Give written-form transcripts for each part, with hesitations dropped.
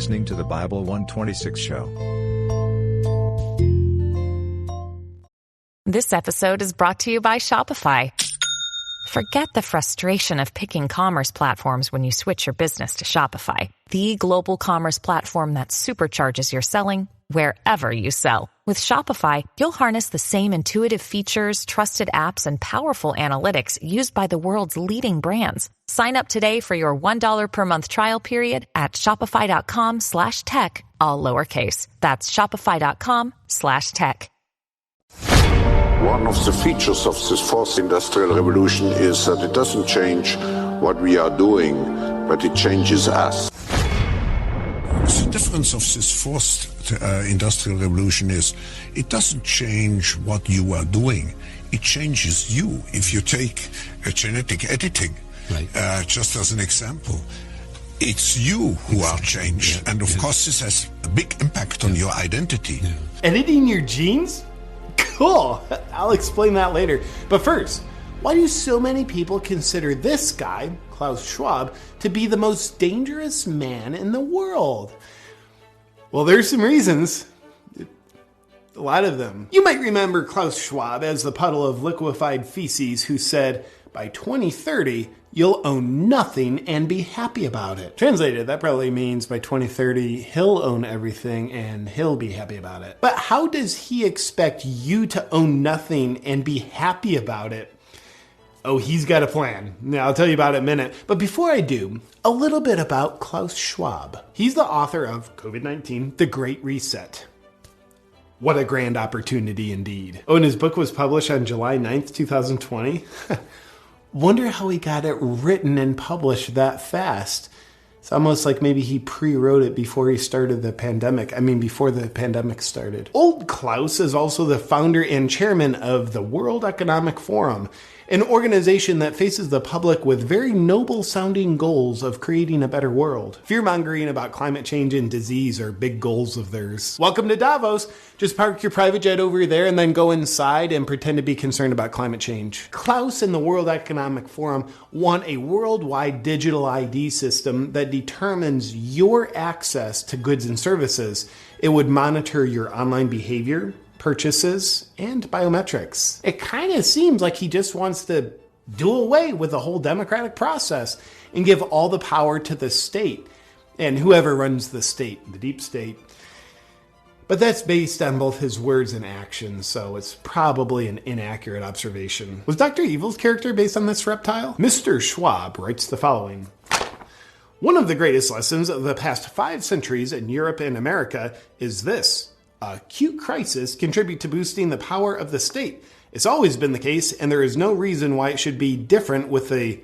listening to the Bible 126 show. This episode is brought to you by Shopify. Forget the frustration of picking commerce platforms when you switch your business to Shopify, the global commerce platform that supercharges your selling wherever you sell. With Shopify, you'll harness the same intuitive features, trusted apps, and powerful analytics used by the world's leading brands. Sign up today for your $1 per month trial period at shopify.com/tech, all lowercase. That's shopify.com/tech. One of the features of this fourth industrial revolution is that it doesn't change what we are doing, but it changes us. The difference of this fourth industrial revolution is it doesn't change what you are doing. It changes you. If you take genetic editing, just as an example, it's you who are changed. And of course, this has a big impact on your identity. Editing your genes? Cool. I'll explain that later. But first, why do so many people consider this guy, Klaus Schwab, to be the most dangerous man in the world? Well, there's some reasons. A lot of them. You might remember Klaus Schwab as the puddle of liquefied feces who said, by 2030, you'll own nothing and be happy about it. Translated, that probably means by 2030, he'll own everything and he'll be happy about it. But how does he expect you to own nothing and be happy about it? Oh, he's got a plan. Now, I'll tell you about it in a minute. But before I do, a little bit about Klaus Schwab. He's the author of COVID-19, The Great Reset. What a grand opportunity indeed. Oh, and his book was published on July 9th, 2020. Wonder how he got it written and published that fast. It's almost like maybe he pre-wrote it before he started the pandemic. Before the pandemic started. Old Klaus is also the founder and chairman of the World Economic Forum, an organization that faces the public with very noble-sounding goals of creating a better world. Fear-mongering about climate change and disease are big goals of theirs. Welcome to Davos. Just park your private jet over there and then go inside and pretend to be concerned about climate change. Klaus and the World Economic Forum want a worldwide digital ID system that determines your access to goods and services. It would monitor your online behavior, purchases, and biometrics. It kind of seems like he just wants to do away with the whole democratic process and give all the power to the state and whoever runs the state, the deep state. But that's based on both his words and actions, so it's probably an inaccurate observation. Was Dr. Evil's character based on this reptile? Mr. Schwab writes the following. One of the greatest lessons of the past 5 centuries in Europe and America is this. Acute crisis contribute to boosting the power of the state. It's always been the case, and there is no reason why it should be different with the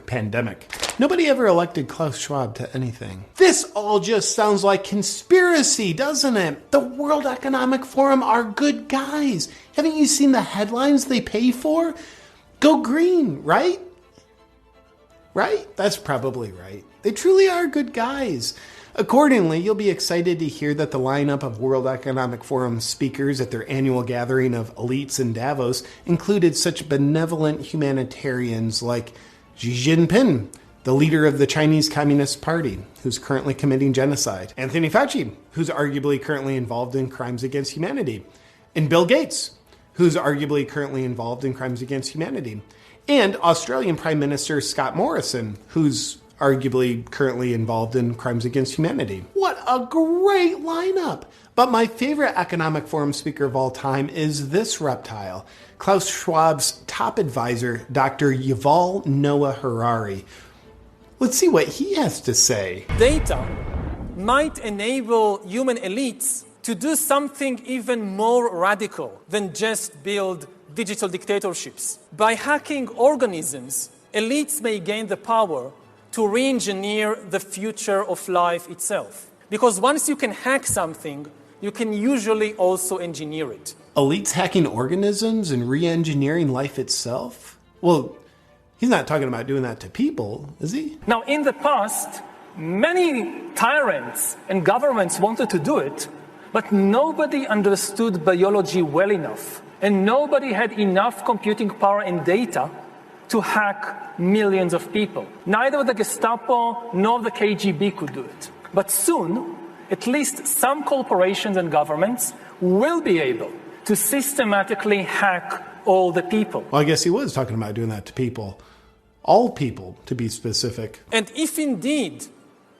pandemic. Nobody ever elected Klaus Schwab to anything. This all just sounds like conspiracy, doesn't it? The World Economic Forum are good guys. Haven't you seen the headlines they pay for? Go green, right? Right? That's probably right. They truly are good guys. Accordingly, you'll be excited to hear that the lineup of World Economic Forum speakers at their annual gathering of elites in Davos included such benevolent humanitarians like Xi Jinping, the leader of the Chinese Communist Party, who's currently committing genocide, Anthony Fauci, who's arguably currently involved in crimes against humanity, and Bill Gates, who's arguably currently involved in crimes against humanity, and Australian Prime Minister Scott Morrison, who's arguably currently involved in crimes against humanity. What a great lineup! But my favorite Economic Forum speaker of all time is this reptile, Klaus Schwab's top advisor, Dr. Yuval Noah Harari. Let's see what he has to say. Data might enable human elites to do something even more radical than just build digital dictatorships. By hacking organisms, elites may gain the power to re-engineer the future of life itself. Because once you can hack something, you can usually also engineer it. Elites hacking organisms and re-engineering life itself? Well, he's not talking about doing that to people, is he? Now, in the past, many tyrants and governments wanted to do it, but nobody understood biology well enough, and nobody had enough computing power and data to hack millions of people. Neither the Gestapo nor the KGB could do it. But soon, at least some corporations and governments will be able to systematically hack all the people. Well, I guess he was talking about doing that to people. All people, to be specific. And if indeed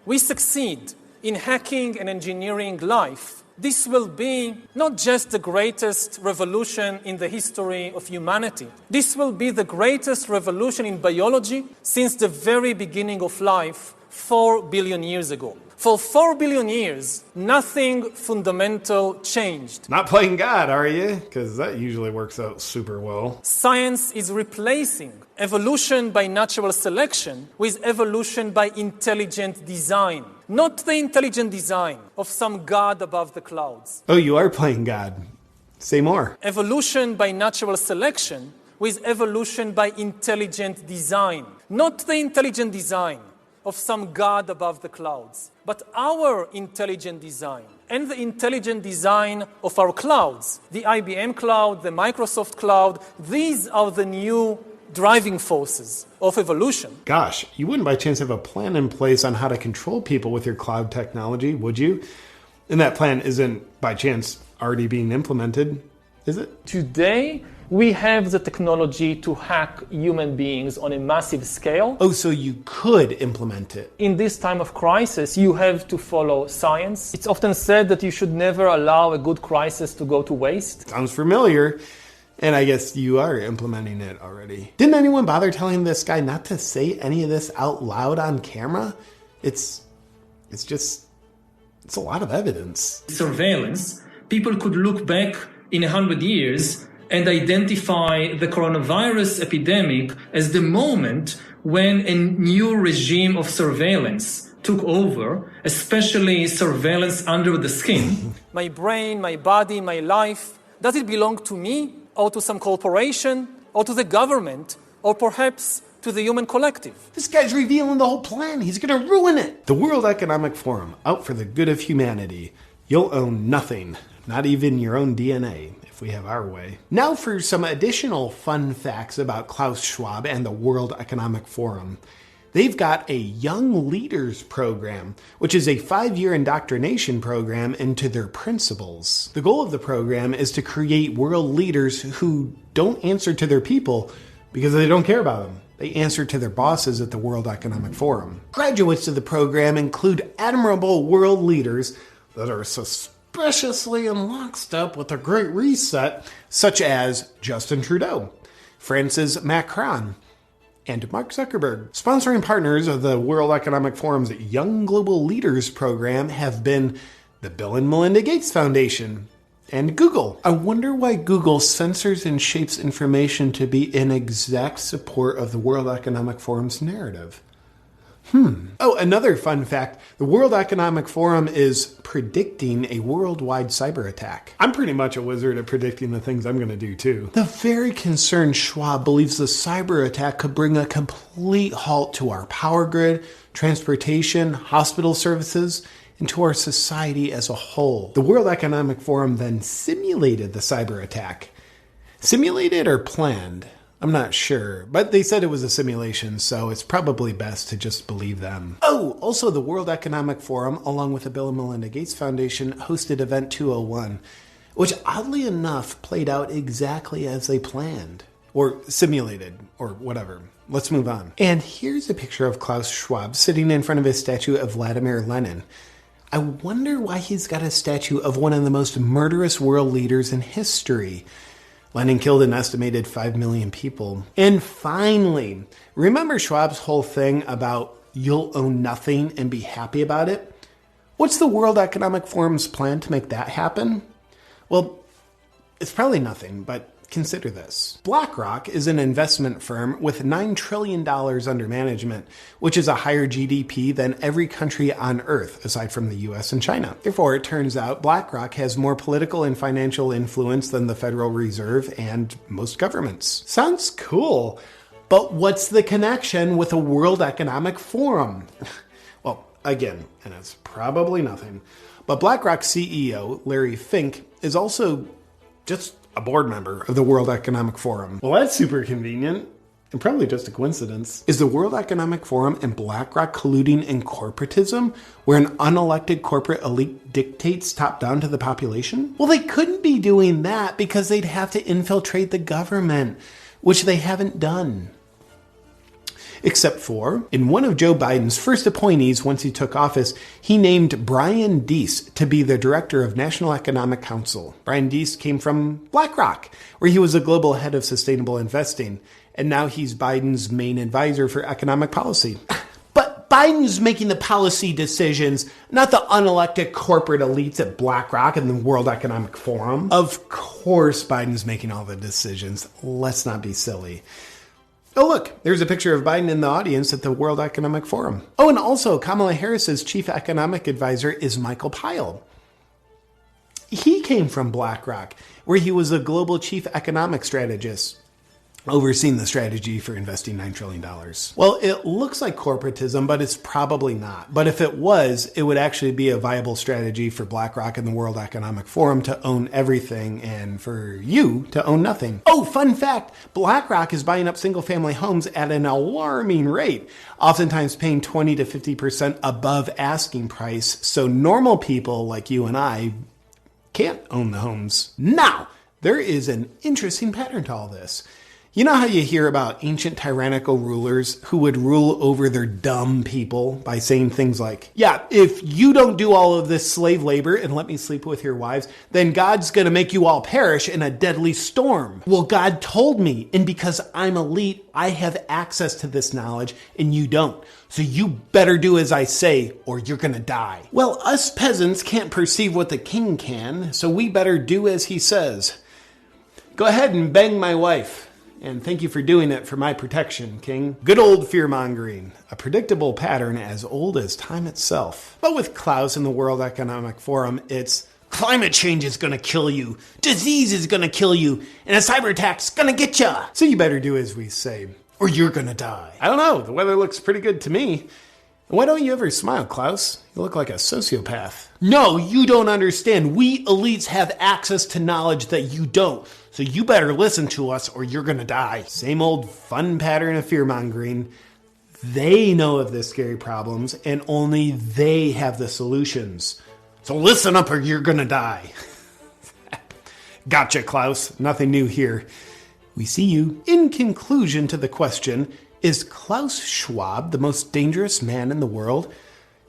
we succeed in hacking and engineering life, this will be not just the greatest revolution in the history of humanity. This will be the greatest revolution in biology since the very beginning of life 4 billion years ago. For 4 billion years, nothing fundamental changed. Not playing God, are you? Because that usually works out super well. Science is replacing evolution by natural selection with evolution by intelligent design. Not the intelligent design of some God above the clouds. Oh, you are playing God. Say more. Evolution by natural selection with evolution by intelligent design. Not the intelligent design of some God above the clouds, but our intelligent design and the intelligent design of our clouds. The IBM cloud, the Microsoft cloud, these are the new driving forces of evolution. Gosh, you wouldn't by chance have a plan in place on how to control people with your cloud technology, would you? And that plan isn't by chance already being implemented, is it? Today, we have the technology to hack human beings on a massive scale. Oh, so you could implement it. In this time of crisis, you have to follow science. It's often said that you should never allow a good crisis to go to waste. Sounds familiar. And I guess you are implementing it already. Didn't anyone bother telling this guy not to say any of this out loud on camera? It's a lot of evidence. Surveillance. People could look back in 100 years and identify the coronavirus epidemic as the moment when a new regime of surveillance took over, especially surveillance under the skin. My brain, my body, my life, does it belong to me or to some corporation or to the government or perhaps to the human collective? This guy's revealing the whole plan. He's going to ruin it. The World Economic Forum, out for the good of humanity. You'll own nothing, not even your own DNA. If we have our way. Now for some additional fun facts about Klaus Schwab and the World Economic Forum. They've got a Young Leaders Program, which is a 5-year indoctrination program into their principles. The goal of the program is to create world leaders who don't answer to their people because they don't care about them. They answer to their bosses at the World Economic Forum. Graduates of the program include admirable world leaders that are suspiciously in lockstep with the Great Reset, such as Justin Trudeau, Francis Macron, and Mark Zuckerberg. Sponsoring partners of the World Economic Forum's Young Global Leaders program have been the Bill and Melinda Gates Foundation and Google. I wonder why Google censors and shapes information to be in exact support of the World Economic Forum's narrative. Oh, another fun fact. The World Economic Forum is predicting a worldwide cyber attack. I'm pretty much a wizard at predicting the things I'm going to do too. The very concerned Schwab believes the cyber attack could bring a complete halt to our power grid, transportation, hospital services, and to our society as a whole. The World Economic Forum then simulated the cyber attack. Simulated or planned? I'm not sure, but they said it was a simulation, so it's probably best to just believe them. Oh, also the World Economic Forum, along with the Bill and Melinda Gates Foundation, hosted Event 201, which oddly enough played out exactly as they planned. Or simulated, or whatever. Let's move on. And here's a picture of Klaus Schwab sitting in front of his statue of Vladimir Lenin. I wonder why he's got a statue of one of the most murderous world leaders in history. Lenin killed an estimated 5 million people. And finally, remember Schwab's whole thing about you'll own nothing and be happy about it? What's the World Economic Forum's plan to make that happen? Well, it's probably nothing, but consider this. BlackRock is an investment firm with $9 trillion under management, which is a higher GDP than every country on Earth, aside from the US and China. Therefore, it turns out BlackRock has more political and financial influence than the Federal Reserve and most governments. Sounds cool, but what's the connection with a World Economic Forum? Well, again, and it's probably nothing, but BlackRock CEO Larry Fink is also just a board member of the World Economic Forum. Well, that's super convenient. and probably just a coincidence. Is the World Economic Forum and BlackRock colluding in corporatism, where an unelected corporate elite dictates top down to the population? Well, they couldn't be doing that because they'd have to infiltrate the government, which they haven't done. Except for, in one of Joe Biden's first appointees once he took office, he named Brian Deese to be the director of National Economic Council. Brian Deese came from BlackRock, where he was a global head of sustainable investing, and now he's Biden's main advisor for economic policy. But Biden's making the policy decisions, not the unelected corporate elites at BlackRock and the World Economic Forum. Of course Biden's making all the decisions. Let's not be silly. Oh, look, there's a picture of Biden in the audience at the World Economic Forum. Oh, and also Kamala Harris's chief economic advisor is Michael Pyle. He came from BlackRock, where he was a global chief economic strategist, overseeing the strategy for investing $9 trillion. Well, it looks like corporatism, but it's probably not. But if it was, it would actually be a viable strategy for BlackRock and the World Economic Forum to own everything and for you to own nothing. Oh, fun fact, BlackRock is buying up single-family homes at an alarming rate, oftentimes paying 20 to 50% above asking price, so normal people like you and I can't own the homes. Now, there is an interesting pattern to all this. You know how you hear about ancient tyrannical rulers who would rule over their dumb people by saying things like, yeah, if you don't do all of this slave labor and let me sleep with your wives, then God's going to make you all perish in a deadly storm. Well, God told me, and because I'm elite, I have access to this knowledge and you don't. So you better do as I say or you're going to die. Well, us peasants can't perceive what the king can, so we better do as he says. Go ahead and bang my wife. And thank you for doing it for my protection, King. Good old fear-mongering, a predictable pattern as old as time itself. But with Klaus and the World Economic Forum, it's climate change is gonna kill you, disease is gonna kill you, and a cyber attack's gonna get ya. So you better do as we say, or you're gonna die. I don't know, the weather looks pretty good to me. Why don't you ever smile, Klaus? You look like a sociopath. No, you don't understand. We elites have access to knowledge that you don't. So you better listen to us or you're gonna die. Same old fun pattern of fear-mongering. They know of the scary problems and only they have the solutions. So listen up or you're gonna die. Gotcha, Klaus. Nothing new here. We see you. In conclusion to the question, is Klaus Schwab the most dangerous man in the world?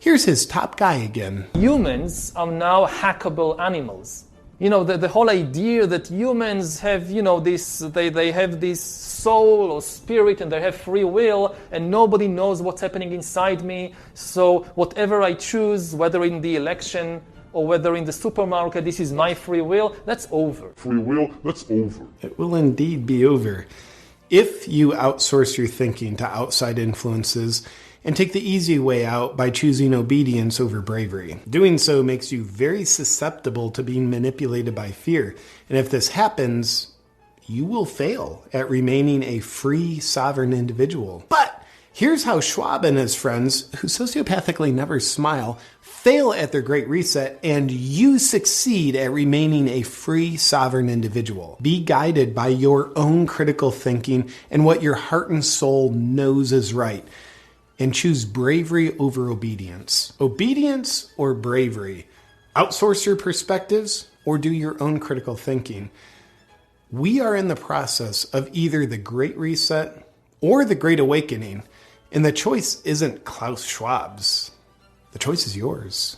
Here's his top guy again. Humans are now hackable animals. You know, the whole idea that humans have, they have this soul or spirit and they have free will and nobody knows what's happening inside me. So whatever I choose, whether in the election or whether in the supermarket, this is my free will, that's over. Free will, that's over. It will indeed be over. If you outsource your thinking to outside influences and take the easy way out by choosing obedience over bravery. Doing so makes you very susceptible to being manipulated by fear. And if this happens, you will fail at remaining a free, sovereign individual. But here's how Schwab and his friends, who sociopathically never smile, fail at their great reset, and you succeed at remaining a free, sovereign individual. Be guided by your own critical thinking and what your heart and soul knows is right. And choose bravery over obedience. Obedience or bravery? Outsource your perspectives or do your own critical thinking? We are in the process of either the Great Reset or the Great Awakening, and the choice isn't Klaus Schwab's. The choice is yours.